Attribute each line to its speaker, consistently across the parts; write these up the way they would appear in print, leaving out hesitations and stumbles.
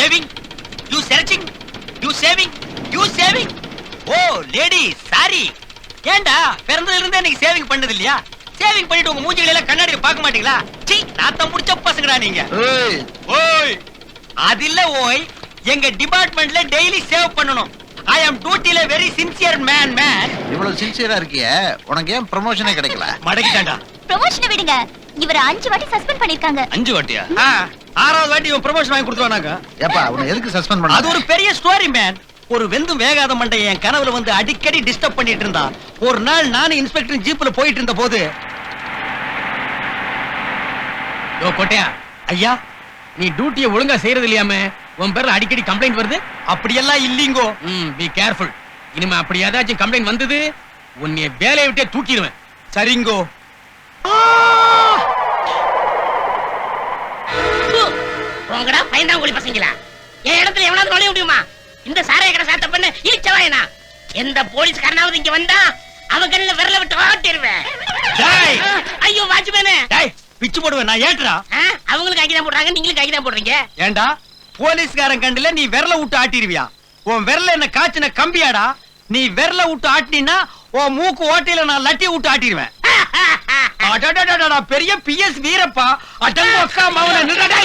Speaker 1: shaving, you searching, you saving, you saving. Oh, lady, sorry. ஏண்டா பிறந்ததுல இருந்தே நீங்க சேவிங் பண்ணது இல்லையா? சேவிங் பண்ணிட்டு உங்க மூஞ்சிகளை எல்லாம் கண்ணாடியில பார்க்க மாட்டீங்களா? சீ, நாத்தம் புடிச்ச பசங்கடா நீங்க. ஓய், அது இல்ல ஓய், எங்க டிபார்ட்மெண்ட்ல டெய்லி சேவ் பண்ணனும். I am duty-ல very sincere man.
Speaker 2: இவ்வளவு சின்சியரா இருக்கியே, உனக்கு ஏன் ப்ரமோஷனே கிடைக்கல?
Speaker 1: மடக்கிட்டான்டா.
Speaker 3: ப்ரமோஷனை விடுங்க, இவர 5 வாட்டி சஸ்பெண்ட் பண்ணிருக்காங்க.
Speaker 1: 5 வாட்டியா? 6வது வாட்டி இவன் ப்ரமோஷன் வாங்கி கொடுத்துவானாங்க.
Speaker 2: ஏப்பா அவனை எதுக்கு சஸ்பெண்ட் பண்ணாங்க?
Speaker 1: அது ஒரு பெரிய ஸ்டோரி மேன். ஒரு வெந்தும் வேகாத மண்டை என் கனவுல வந்து அடிக்கடி டிஸ்டர்ப் பண்ணிட்டு இருந்தா. ஒரு நாள் நானும் இன்ஸ்பெக்டர் ஜீப்ல போயிட்டு இருந்த போது,
Speaker 4: யோ கோட்டையா,
Speaker 1: ஐயா
Speaker 4: நீ டியூட்டியை ஒழுங்கா செய்யறது இல்லையாமே, உன் பேர்ல அடிக்கடி கம்ப்ளைண்ட் வருது.
Speaker 1: அப்படியெல்லாம் இல்லீங்கோ.
Speaker 4: Be careful. இனிமே அப்படி ஏதாச்சும் கம்ப்ளைண்ட் வந்தது, உன்னை வேலையை விட்டே தூக்கிடுவேன்.
Speaker 1: சரிங்கோ.
Speaker 5: உங்கடா பயந்தாங்குழி பசங்களா, என் இடத்துல எவனாவது நுழைய முடியுமா? இந்த சாராய கடை சாத்த பண்ண இழிச்சவாயனா? எந்த போலீஸ்காரனாவது இங்க வந்தா அவன் கண்ணில் விரல விட்டு ஆட்டிடுவேன். ஐயோ வாட்ச்மேனே,
Speaker 1: பிச்சு போடுவேன் நான். ஏட்ரா
Speaker 5: அவங்களுக்கு கைதான் போடுறாங்க, நீங்களும் கைதான் போடுறீங்க.
Speaker 1: ஏண்டா போலீஸ்காரன் கண்டில நீ விரல விட்டு ஆட்டிடுவியா? உன் விரல என்ன காய்ச்சின கம்பியாடா? நீ விரல விட்டு ஆட்டினா உன் மூக்கு ஓட்டையில நான் லட்டி விட்டு ஆட்டிடுவேன். பெரிய பிஎஸ் வீரப்பா. அடங்க அக்கா மவன நின்றடா.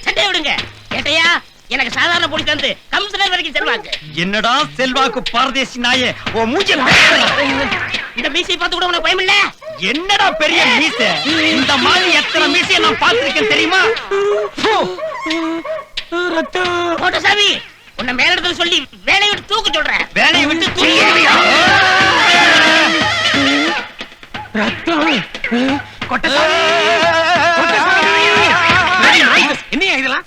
Speaker 5: சட்டை விடுங்க. கேட்டையா, எனக்கு சாதாரண போலீஸ் வந்து கமிஷனர் வரைக்கும் செல்வாக்கு.
Speaker 1: என்னடா செல்வாக்கு பரதேசி நாயே, ஓ மூஞ்சி
Speaker 5: இந்த மீசை பார்த்து கூட உனக்கு பயம் இல்ல?
Speaker 1: என்னடா பெரிய மீசை? இந்த மாதிரி எத்தனை மீசையை நான் பார்த்திருக்கேன் தெரியுமா?
Speaker 5: கோட்டசாமி, உன்னை மேலிடத்துல சொல்லி வேலையை விட்டு தூக்க சொல்றேன்.
Speaker 1: வேலையை விட்டு தூக்கிடுவியா?
Speaker 4: என்ன இதெல்லாம்?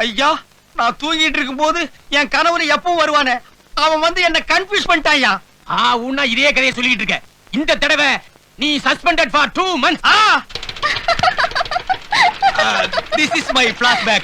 Speaker 1: ஐயா, நான் தூங்கிட்டு இருக்கும் போது என் கணவர் எப்பவும் வருவானே, அவன் வந்து என்ன கன்ஃபியூஸ் பண்ணிட்டாயா.
Speaker 4: உன்ன இதே கதையை சொல்லிட்டு இருக்க. இந்த தடவை நீ suspended for 2 months.
Speaker 1: This is my flashback.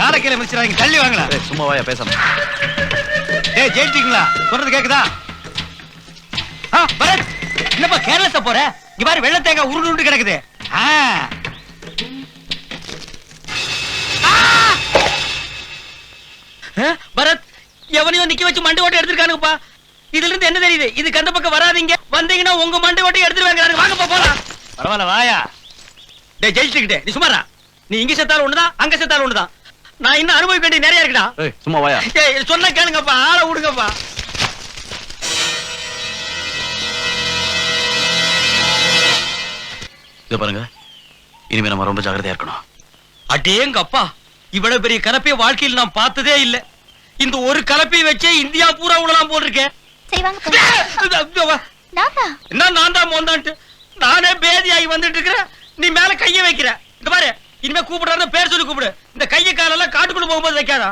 Speaker 1: காலக்கையில மிதிச்சிராங்க, தள்ளி வாங்கடா.
Speaker 2: சும்மா வாயா பேசாம.
Speaker 1: ஏய் ஜெயிச்சிட்டீங்களா? சொல்றது கேக்குதா? பரத், என்னப்பா கேரளத்தை போற? இங்க பாரு, வெள்ளை தேங்காய் உருண்டு கிடக்குது. பரத், எவனையும் நிக்க வச்சு மண்டை ஓட்டை எடுத்துருக்கானுப்பா. இதுல இருந்து என்ன தெரியுது? இதுக்கு அந்த பக்கம் வராதீங்க. வந்தீங்கன்னா உங்க மண்டை ஓட்டை எடுத்துருவாங்க. வாங்கப்பா போலாம். பரவாயில்ல வாயா. டேய் ஜெயிச்சுக்கிட்டே, நீ சும்மாரா. நீ இங்க செத்தாலும் ஒண்ணுதான், அங்க செத்தாலும் ஒண்ணுதான். நான் இன்னும் அனுபவிக்க வேண்டிய நிறைய இருக்குடா.
Speaker 2: சும்மா வாயா.
Speaker 1: சொன்ன கேளுங்கப்பா, ஆளை விடுங்கப்பா.
Speaker 2: இத பாருங்க, இனிமே நம்ம ரொம்ப ஜாக்கிரதையா இருக்கணும்.
Speaker 1: அடேங்கப்பா, இவ்வளவு பெரிய கலப்பைய வாழ்க்கையில் நான் பார்த்ததே இல்ல. இந்த ஒரு கலப்பையை வச்சே இந்தியா பூரா உடலாம் போல் இருக்கேன். என்ன நான் தான் மோந்தான்ட்டு நானே பேதியாகி வந்துட்டு இருக்கிறேன். நீ மேல கைய வைக்கிற. இந்த பாரு, இனிமே கூப்பிடுற பேர் சொல்லி கூப்பிடு. இந்த கைய காலெல்லாம் காட்டுக்குள்ள போகும்போது வைக்காதா.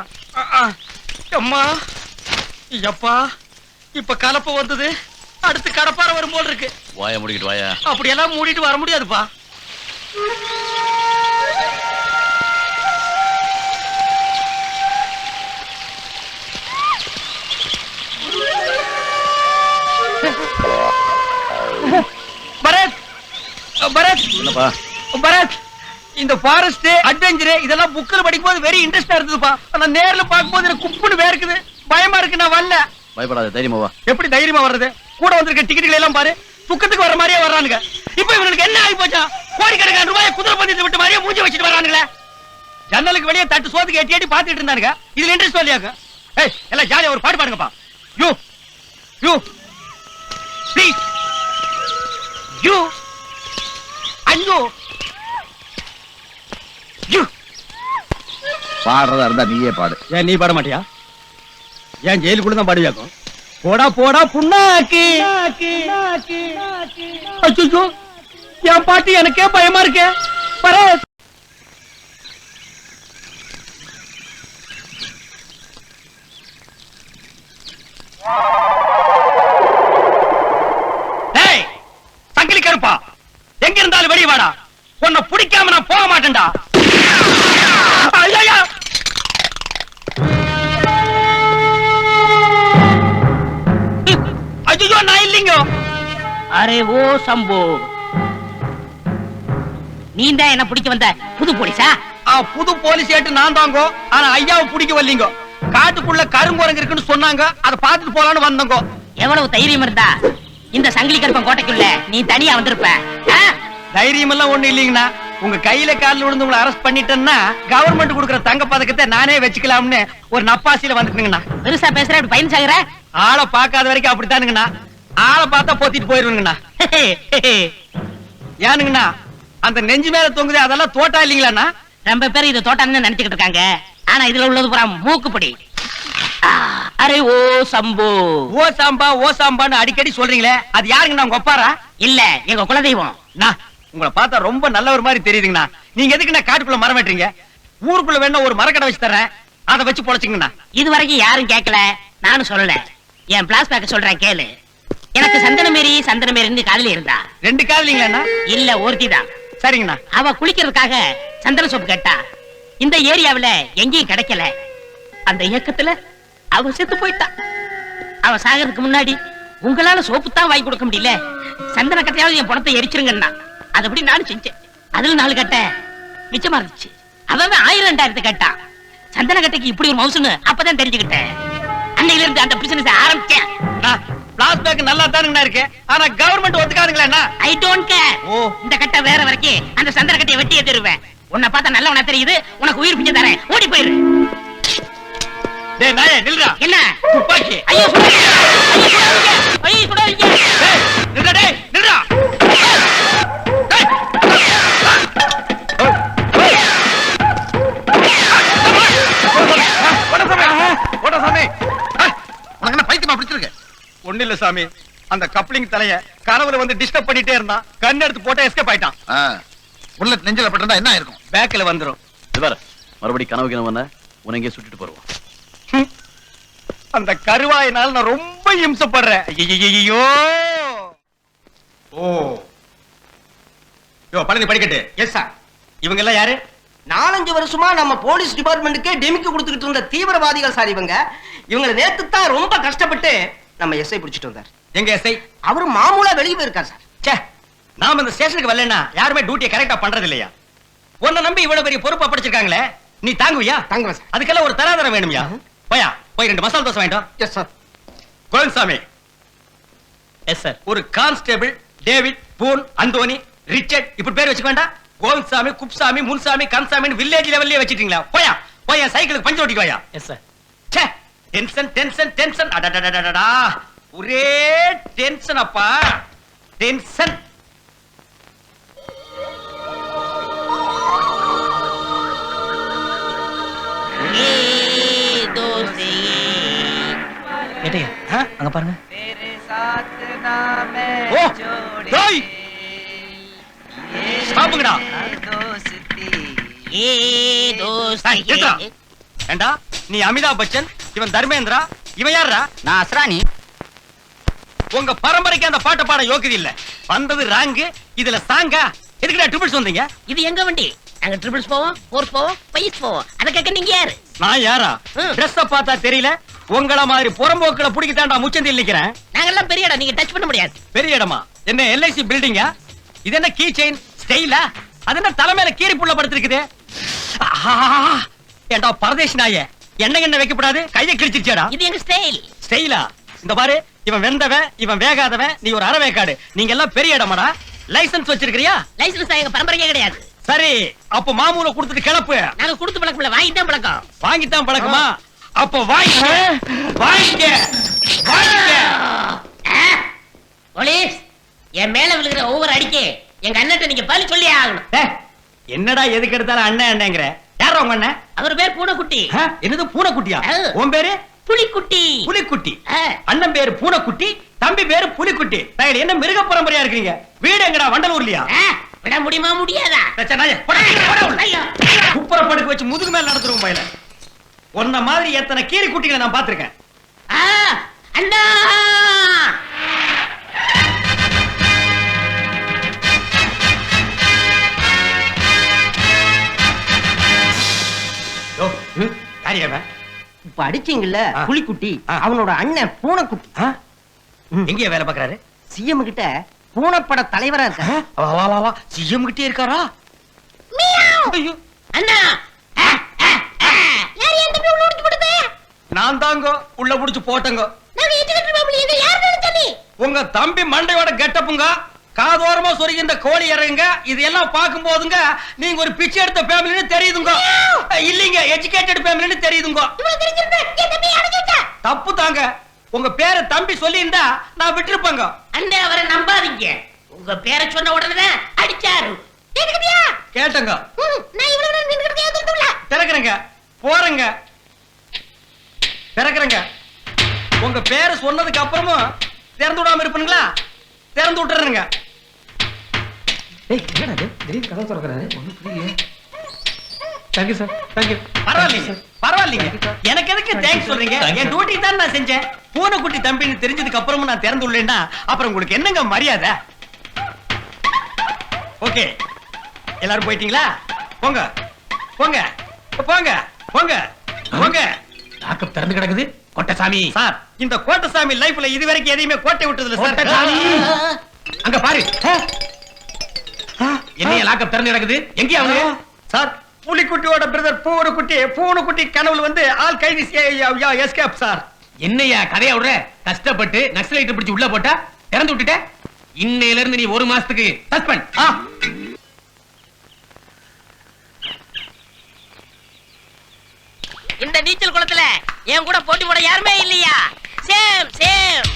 Speaker 1: அம்மா எப்பா, இப்ப கலப்ப வந்தது, அடுத்து கடப்பார வரும் போல் இருக்கு.
Speaker 2: வாய மூடிக்கிட்டு வாயா.
Speaker 1: அப்படியெல்லாம் மூடிட்டு வர முடியாதுப்பா. பரத், பரத், பரத், இந்த ஃபாரஸ்ட் அட்வென்ச்சர் இதெல்லாம் புக்ல படிக்கும்போது வெரி இன்ட்ரெஸ்டா இருந்ததுப்பா. ஆனா நேர்ல பாக்கும்போது எனக்கு குப்புன்னு வேர்க்குது, பயமா இருக்கு. நான் வரல.
Speaker 2: பயப்படாத, தைரியமா வா.
Speaker 1: எப்படி தைரியமா வர்றது? கூட வந்திருக்க டிக்கெட்டுகள் எல்லாம் பாரு, துக்கத்துக்கு வர மாதிரியே வர்றானுங்க. இப்ப இவனுக்கு என்ன ஆகி போச்சா? கோடிக்கணக்கான ரூபாய் குதிரை பந்தயத்தை விட்டு மாதிரியே மூஞ்சி வச்சுட்டு வர்றானுங்களே. ஜன்னலுக்கு வெளியே தட்டு சோத்துக்கு எட்டி எட்டி பாத்துட்டு இருந்தானுங்க. இதுல இன்ட்ரெஸ்ட் வரலையாங்க? ஏய், எல்லாம் ஜாலியா ஒரு பாட்டு பாடுங்கப்பா. யூ யூ ப்ளீஸ் யூ ஐயோ யூ.
Speaker 2: பாடுறதா இருந்தா நீயே பாடு.
Speaker 1: ஏன் நீ பாட மாட்டியா? ஏன் ஜெயிலுக்குள்ள தான் பாடுவியாக்கும்? போடா போடா புண்ணாக்கு. அச்சோ, என் பாட்டு எனக்கே பயமா இருக்கு. பரே. டேய், சங்கிலி கருப்பா, எங்க இருந்தாலும் வெளிய வாடா. உன்னை பிடிக்காம நான் போக மாட்டேன்டா. ஐயா, ஐயோ, நான் இல்லைங்க.
Speaker 5: அரே ஓ சம்போ, நீ தான் என்ன பிடிக்க வந்த புது போலீஸா?
Speaker 1: புது போலீஸ் ஏட்டு நான் தாங்கோ. ஆனா ஐயாவை பிடிக்க வரலீங்க. காட்டுக்குள்ள கருங்குரங்கு இருக்குன்னு சொன்னாங்க. அதை பார்த்துட்டு போலான்னு வந்தோங்க.
Speaker 5: எவ்வளவு தைரியம் இருந்தா இந்த சங்கிலி கருப்பன் கோட்டைக்குள்ள நீ தனியா வந்திருப்ப?
Speaker 1: தைரியம் எல்லாம் ஒண்ணு இல்லீங்கண்ணா. உங்க கையில காலில் விழுந்து உங்களை அரெஸ்ட் பண்ணிட்டேன்னா கவர்மெண்ட் கொடுக்குற தங்க பதக்கத்தை நானே வச்சுக்கலாம்னு ஒரு நப்பாசியில வந்துட்டுங்கண்ணா.
Speaker 5: பெருசா பேசுற, இப்படி பயன் சாகுற.
Speaker 1: ஆளை பார்க்காத வரைக்கும் அப்படித்தானுங்கண்ணா. ஆளை பார்த்தா போத்திட்டு போயிருவீங்கண்ணா. ஏனுங்கண்ணா, அந்த நெஞ்சு மேல தொங்குது அதெல்லாம் தோட்டா இல்லீங்களாண்ணா?
Speaker 5: ரொம்ப பேர் இது தோட்டான்னு நினைச்சுக்கிட்டு இருக்காங்க. ஆனா இதுல உள்ளது பூரா மூக்குப்படி. அரே ஓ சம்போ.
Speaker 1: ஓ சாம்பா ஓ சாம்பான்னு அடிக்கடி சொல்றீங்களே, அது யாருங்கண்ணா? உங்க ஒப்பாரா?
Speaker 5: இல்ல, எங்க குலதெய்வம்.
Speaker 1: உங்களை பார்த்தா ரொம்ப நல்லவர் மாதிரி தெரியுதுங்கண்ணா. நீங்க எதுக்குண்ணா காட்டுக்குள்ள மரம் வெட்டுறீங்க? ஊருக்குள்ள வேணா ஒரு மரக்கடை வச்சு தர்றேன், அதை வச்சு பொழைச்சுங்கண்ணா.
Speaker 5: இது வரைக்கும் யாரும் கேட்கல, நானும் சொல்லல. என் பிளாஸ்பேக் சொல்றேன் கேளு. எனக்கு சந்தனமேரி காதலி இருந்தா.
Speaker 1: 2 காதலிங்களா?
Speaker 5: இல்ல, ஒருத்திதான்.
Speaker 1: சரிங்கண்ணா.
Speaker 5: அவ குளிக்கிறதுக்காக சந்தன சோப்பு கேட்டா. இந்த ஏரியாவுல எங்கேயும் கிடைக்கல. அந்த இயக்கத்துல அவ செத்து போயிட்டா. அவ சாகிறதுக்கு முன்னாடி உங்களால சோப்பு தான் வாங்கி கொடுக்க முடியல, சந்தன கட்டையாவது என் பணத்தை எரிச்சிருங்கன்னா அதப்படி நானும் செஞ்சேன். அதுல 4 கட்டை மிச்சமா இருந்துச்சு. அவன் 1000-2000 கேட்டா. சந்தன கட்டைக்கு இப்படி ஒரு மவுசுன்னு அப்பதான் தெரிஞ்சுக்கிட்டேன். அன்னையில இருந்து அந்த பிசினஸ் ஆரம்பிச்சேன்.
Speaker 1: பிளாஸ்பேக் நல்லா தானுங்கண்ணா இருக்கு. ஆனா கவர்மெண்ட் ஒத்துக்காதுங்களா?
Speaker 5: I don't care.
Speaker 1: ஓ,
Speaker 5: இந்த கட்டை வேற வரைக்கும் அந்த சந்தன கட்டையை வெட்டியே தருவேன். உன்னை பார்த்தா நல்லவனா தெரியுது, உனக்கு உயிர் பிஞ்சு தரேன். ஓடி போயிரு.
Speaker 1: டேய் நாயே, நில்றா.
Speaker 5: என்ன
Speaker 1: துப்பாக்கி?
Speaker 5: ஐயோ சுடாதீங்க, ஐயோ சுடாதீங்க, ஐயோ சுடாதீங்க.
Speaker 1: டேய் நில்றா, டேய் நில்றா. டேய். ஓட சாமி.
Speaker 2: உனக்கு என்ன பைத்தியமா பிடிச்சிருக்கு?
Speaker 1: ஒண்ணு இல்ல சாமி, அந்த கப்ளிங் தலைய கனவுல வந்து டிஸ்டர்ப் பண்ணிட்டே இருந்தான். கன் எடுத்து போட்டு எஸ்கேப் ஆயிட்டான்.
Speaker 2: புல்லட் நெஞ்சில பட்டிருந்தா என்ன ஆயிருக்கும்?
Speaker 1: பேக்ல வந்துரும்.
Speaker 6: மறுபடியும் கனவு கிணவன உனக்கே சுட்டிட்டு போறோம்.
Speaker 1: அந்த கருவாயினால நான் ரொம்ப இம்சப்படுறேன். ஐயோ. ஓ யோ பழனி படிக்கட்டு. Yes sir. இவங்க எல்லாம் யாரு?
Speaker 7: 4-5 வருஷமா நம்ம போலீஸ் டிபார்ட்மெண்ட்டுக்கே டெமிக்கு கொடுத்துக்கிட்டு இருந்த தீவிரவாதிகள் சார் இவங்க. இவங்களை நேத்து தான் ரொம்ப கஷ்டப்பட்டு நம்ம எஸ்ஐ பிடிச்சிட்டு வந்தார்.
Speaker 1: எங்க எஸ்ஐ?
Speaker 7: அவரு மாமூலா வெளியே போயிருக்கார் சார்.
Speaker 1: ச்சே, நாம இந்த ஸ்டேஷனுக்கு வரலன்னா யாருமே டியூட்டியை கரெக்டா பண்றது இல்லையா? உன்னை நம்பி இவ்வளவு பெரிய பொறுப்பா படிச்சிருக்காங்களே, நீ தாங்குவியா?
Speaker 7: தாங்குவேன் சார்.
Speaker 1: அதுக்கெல்லாம் ஒரு தராதரம் வேணும்யா. போயா, போய் 2 மசாலா தோசை வாங்கிட்டோம்.
Speaker 7: Yes sir.
Speaker 1: Govindasamy.
Speaker 4: Yes sir.
Speaker 1: ஒரு கான்ஸ்டேபிள் டேவிட், பூன், அந்தோனி, ரிச்சர்ட் இப்படி பேர் வச்சுக்க வேண்டாம். கோவிந்தசாமி, குப்சாமி, முன்சாமி, கன்சாமி வில்லேஜ் லெவல்லே வச்சிட்டீங்களா? போயா, போய் என் சைக்கிளுக்கு பஞ்சு ஓட்டிக்கு வாயா.
Speaker 4: Yes sir.
Speaker 1: ச்சே, டென்ஷன் டென்ஷன் டென்ஷன். அடடடடடடா, ஒரே டென்ஷன் அப்பா, டென்ஷன்.
Speaker 4: கேட்டீங்க? அங்க பாருங்க.
Speaker 1: ஓ, டேய் ஸ்டாப்புங்கடா. ஏண்டா, ஏண்டா நீ அமிதாப் பச்சன், இவன் தர்மேந்திரா, இவன் யாரா?
Speaker 5: நான் அஸ்ரானி.
Speaker 1: உங்க பரம்பரைக்கு அந்த பாட்டை பாட யோக்கியது இல்ல. வந்தது ராங்கு, இதுல சாங்கா? எதுக்குடா ட்ரிபிள்ஸ் வந்தீங்க?
Speaker 5: இது எங்க வண்டி? நாங்க ட்ரிபிள்ஸ் போவோம், ஃபோர்ஸ் போவோம், பைஸ் போவோம். அத கேட்க நீங்க யாரு?
Speaker 1: நான் யாரா? ட்ரெஸ் பார்த்தா தெரியல. உங்கள மாதிரி புறம்போக்களை பிடிக்கத்தாண்டா முச்சந்தில் நிக்கிறேன்.
Speaker 5: நாங்கெல்லாம் பெரிய இடம், நீங்க டச் பண்ண முடியாது.
Speaker 1: பெரிய இடமா? என்ன எல்ஐசி பில்டிங்கா? இது என்ன கீ செயின் ஸ்டைலா? அது என்ன தலைமையில கீரி புள்ள படுத்திருக்குது? ஏண்டா பரதேசி நாயே, எண்ணெய் வைக்கப்படாது, கையை கிழிச்சிருச்சேடா.
Speaker 5: இது எங்க ஸ்டைல்.
Speaker 1: ஸ்டைலா? இந்த பாரு, இவன் வெந்தவன், இவன் வேகாதவன், நீ ஒரு அரவேக்காடு. நீங்க எல்லாம் பெரிய இடமாடா. லைசென்ஸ் வச்சிருக்கியா?
Speaker 5: லைசென்ஸ் எங்க பரம்பரையே கிடையாது.
Speaker 1: சரி, அப்ப மாமூல கொடுத்துட்டு கிளப்பு.
Speaker 5: நாங்க கொடுத்து பழக்கம் இல்ல, வாங்கிதான் பழக்கம்.
Speaker 1: வாங்கித்தான் பழக்கமா? அப்ப வாங்கிக்க, வாங்கிக்க, வாங்கிக்க.
Speaker 5: போலீஸ், என் மேல விழுகிற ஒவ்வொரு அடிக்கு எங்க அண்ணன் நீங்க பதில் சொல்லி ஆகணும்.
Speaker 1: டேய், என்னடா எதுக்கு எடுத்தாலும் அண்ணன் அண்ணங்கிற? யாரா உங்க அண்ணன்?
Speaker 5: அவர் பேர் பூனைக்குட்டி.
Speaker 1: என்னது பூனைக்குட்டியா?
Speaker 5: ஆ.
Speaker 1: உன் பேரு?
Speaker 5: புலிக்குட்டி
Speaker 1: புலிக்குட்டி
Speaker 5: ஆ.
Speaker 1: அண்ணன் பேரு பூனைக்குட்டி, தம்பி பேரு புலிக்குட்டி. நாங்க என்ன மிருக பரம்பரையா இருக்கீங்க? வீடு எங்கடா? வண்டலூர்லயா?
Speaker 5: ஆ, விட முடியுமா முடியாதா? ஐயோ,
Speaker 1: குப்புற படுக்க வச்சு முதுகு மேல நடத்துறோம் பையல. உன்ன மாதிரி எத்தனை கீரி குட்டிகளை நான் பாத்திருக்கேன்.
Speaker 5: ஆ, அண்ணா
Speaker 1: யாரியாவ?
Speaker 7: இப்ப அடிச்சீங்கல்ல
Speaker 1: ஆ.
Speaker 7: புலிக்குட்டி,
Speaker 1: ஆ.
Speaker 7: அவனோட அண்ணன் பூனைக்குட்டி.
Speaker 1: எங்கேயா வேலை பாக்குறாரு?
Speaker 7: சிஎம் கிட்ட பூனைப்பட தலைவரா இருக்க.
Speaker 1: வா வா வா வா, சிஎம் கிட்டே இருக்காரா? ஐயோ,
Speaker 5: அண்ணா யார் என் தம்பி உள்ள உடைச்சு போடுது?
Speaker 1: நான் தாங்க உள்ள புடிச்சு போட்டங்க.
Speaker 5: நாங்க ஏத்துக்கிட்டு பாபுலி எங்க யார் நினைச்ச நீ?
Speaker 1: உங்க தம்பி மண்டையோட கெட்டப்புங்க, காதோரமா சொருகி இந்த கோழி இறங்குங்க. இதெல்லாம் பார்க்கும் போதுங்க நீங்க ஒரு பிச்சை எடுத்த ஃபேமிலின்னு தெரியுதுங்க. இல்லீங்க, எஜுகேட்டட் ஃபேமிலின்னு தெரியுதுங்க.
Speaker 5: இவ்வளவு தெரிஞ்சிருந்தா என் தம்பி அடைச்சு வச்சா.
Speaker 1: தப்பு தாங்க. உங்க பேரை தம்பி சொல்லி இருந்தா நான் விட்டுருப்பேங்க.
Speaker 5: அண்ணே அவரை நம்பாதீங்க. உங்க பேரை சொன்ன உடனே அடிச்சாரு. கேக்குதியா?
Speaker 1: கேட்டங்க.
Speaker 5: நான் இவ்வளவு நேரம் நின்னுக்கிட்டே இருந்ததுல.
Speaker 1: திறக்கிறேங்க, போறேங்க, திறக்கிறேங்க. உங்க பேரை சொன்னதுக்கு அப்புறமும் திறந்து விடாம இருப்பீங்களா? திறந்து விட்டுறேங்க. பரவாயில்லைங்க, பரவாயில்லைங்க. எனக்கு எதுக்கு தேங்க்ஸ் சொல்றீங்க? என் டியூட்டி தான் நான் செஞ்சேன். பூனைக்குட்டி தம்பின்னு தெரிஞ்சதுக்கு அப்புறமும் நான் திறந்து விடலைன்னா அப்புறம் உங்களுக்கு என்னங்க மரியாதை? ஓகே, எல்லாரும் போயிட்டீங்களா? போங்க போங்க போங்க போங்க போங்க.
Speaker 4: லாக்கப் திறந்து கிடக்குது. கொட்டசாமி
Speaker 1: சார், இந்த கோட்டசாமி லைஃப்ல இதுவரைக்கும் எதையுமே கோட்டை விட்டதில்ல சார்.
Speaker 4: கோட்டசாமி. அங்க பாரு. என்னைய லாக்கப் திறந்து கிடக்குது. எங்கேயா அவனு?
Speaker 1: சார், புலிக்குட்டியோட பிரதர் பூனைக்குட்டி கனவுல வந்து ஆல் கைதி எஸ்கேப் சார்.
Speaker 4: என்னையா கதையா விடுற? கஷ்டப்பட்டு நக்சலைட் பிடிச்சு உள்ள போட்டா திறந்து விட்டுட்ட. இன்னையில இருந்து நீ 1 மாசத்துக்கு சஸ்பெண்ட்.
Speaker 5: இந்த நீச்சல் குளத்துல என் கூட போட்டி போட யாருமே இல்லையா? சேம் சேம்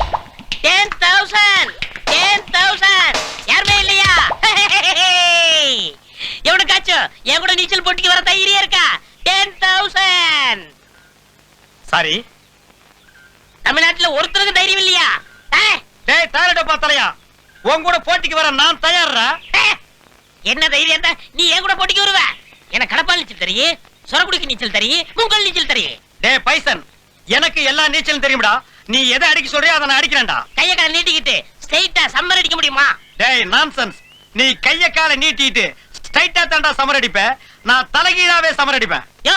Speaker 5: 10,000 யாருமே இல்லையா? எவனுக்காச்சும் என் கூட நீச்சல் போட்டிக்கு வர தைரியம் இருக்கா? 10,000.
Speaker 1: சாரி,
Speaker 5: தமிழ்நாட்டுல ஒருத்தருக்கு தைரியம் இல்லையா?
Speaker 1: டேய் தாரட பாத்தலையா, உன் கூட போட்டிக்கு வர நான் தயாரா.
Speaker 5: என்ன தைரியம் தான் நீ என் கூட போட்டிக்கு வருவ? எனக்கு கடப்பால் நீச்சல் தெரியும், சொரக்குடிக்கு நீச்சல் தெரியும், மூங்கல் நீச்சல் தெரியும்.
Speaker 1: டேய் பைசன், எனக்கு எல்லா நீச்சலும் தெரியும்டா. நீ எதை அடிக்க சொல்றியோ அதை நான் அடிக்கிறேன்டா.
Speaker 5: கைய கால நீட்டிக்கிட்டு ஸ்ட்ரைட்டா சம்மர் அடிக்க முடியுமா?
Speaker 1: டேய் நான்சென்ஸ், நீ கைய காலை நீட்டிட்டு ஸ்ட்ரைட்டா தாண்டா சமர் அடிப்ப. நான் தலைகீழாவே சமர் அடிப்பேன்.
Speaker 5: யோ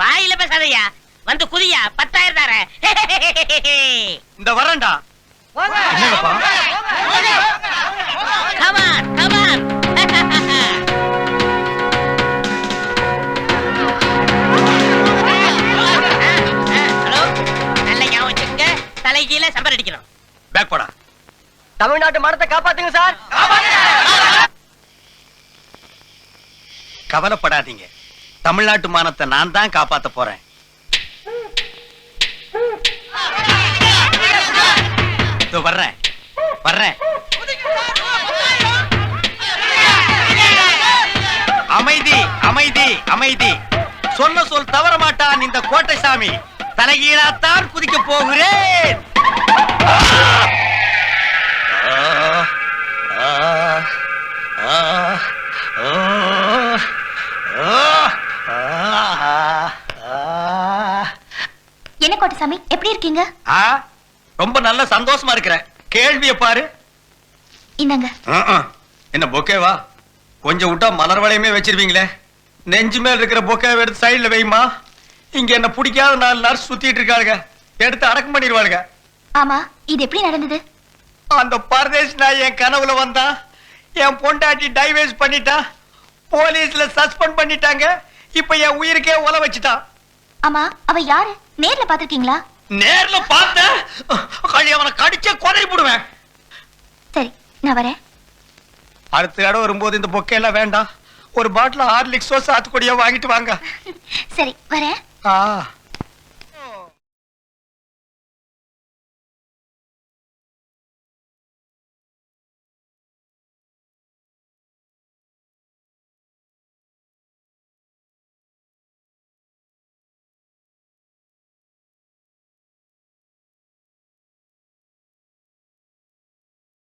Speaker 5: வாயில பேசாதயா, வந்து குதியா 10,000 தரேன்.
Speaker 1: இந்த வரேன்டா. என்னப்பா?
Speaker 5: Come on, come on. Hello, நல்ல ஞாபகம் வச்சுக்கங்க. தலைகீழ சம்பர் அடிக்கணும்.
Speaker 1: பேக் போடா.
Speaker 7: தமிழ்நாட்டு மரத்தை காப்பாத்துங்க சார்.
Speaker 1: கவலைப்படாதீங்க, தமிழ்நாட்டு மானத்தை நான் தான் காப்பாத்த போறேன். இதோ வர்றேன் வர்றேன். அமைதி அமைதி அமைதி. சொன்ன சொல் தவற மாட்டான் இந்த கோட்டைசாமி. தலைகீழாத்தான் குதிக்க போகிறேன்.
Speaker 3: என்ன கோட்டசாமி, எப்படி இருக்கீங்க?
Speaker 1: ரொம்ப நல்ல சந்தோஷமா இருக்கிறேன். கேள்வியை பாரு.
Speaker 3: இந்தாங்க.
Speaker 1: என்ன பொக்கேவா? கொஞ்சம் விட்டா மலர் வளையமே வச்சிருவீங்களே. நெஞ்சு மேல இருக்கிற பொக்கேவை எடுத்து சைடுல வைமா. இங்க என்ன பிடிக்காத 4 நர்ஸ் சுத்திட்டு இருக்காளுங்க, எடுத்து அடக்கம் பண்ணிடுவாளுங்க.
Speaker 3: ஆமா, இது எப்படி நடந்தது?
Speaker 1: அந்த பரதேஷ் நான் என் கனவுல வந்தா, என் பொண்டாட்டி டைவர்ஸ் பண்ணிட்டா, போலீஸ்ல சஸ்பெண்ட் பண்ணிட்டாங்க. இப்ப என் உயிருக்கே உல வச்சுட்டான்.
Speaker 3: ஆமா, அவ யாரு? நேர்ல பாத்திருக்கீங்களா?
Speaker 1: நேர்ல பார்த்தேன். அவனை கடிச்சே கொதறி போடுவேன்.
Speaker 3: சரி, நான் வரேன்.
Speaker 1: அடுத்த இடம் வரும்போது இந்த பொக்கே எல்லாம் வேண்டாம். ஒரு பாட்டில் ஹார்லிக்ஸோ சாத்துக்குடியோ வாங்கிட்டு வாங்க.
Speaker 3: சரி, வரேன்.
Speaker 1: ஆ